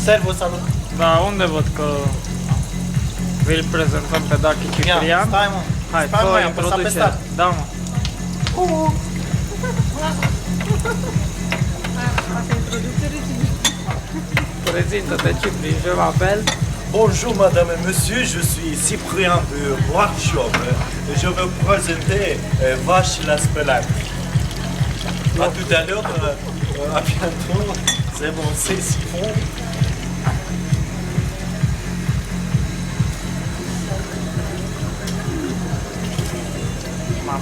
Servus, salut! Da, unde văd că vi-l prezentăm pe Dachi Ciprian? Ia, stai mă! Hai, Stai, fă mă, o am apăsat pe introducere. start. Da, mă. Asta e introducere. Prezintă-te, Cipri, je m'appelle. Bonjour madame et monsieur, je suis Cyprien de Workshop et je vais vous présenter Vache la Spelade. A tout à l'heure, à bientôt, c'est mon siphon.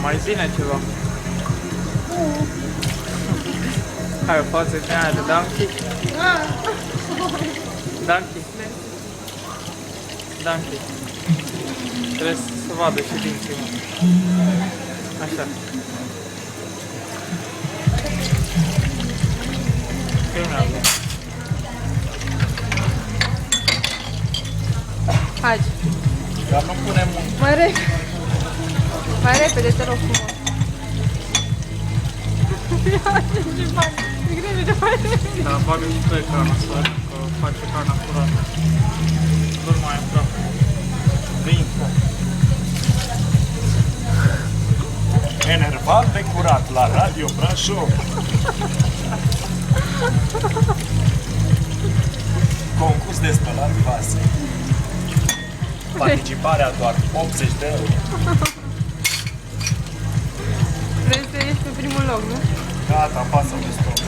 Mai zine ceva. Hai, o față din aia de Danchi. Danchi. Danchi. Trebuie să vadă și dinții, mă. Așa. Filmează. Hai, Dar nu punem un... mai repede, te rog frumos. Da, bagă și pe ecran să vedem că face carnea curată. Nu mai e praf. Info. Enervat de curat la Radio Brașov. Concurs de spălat vase. Participarea doar 80 de euro. Vrei să ieși pe primul loc, nu? Gata, apasă pe stop.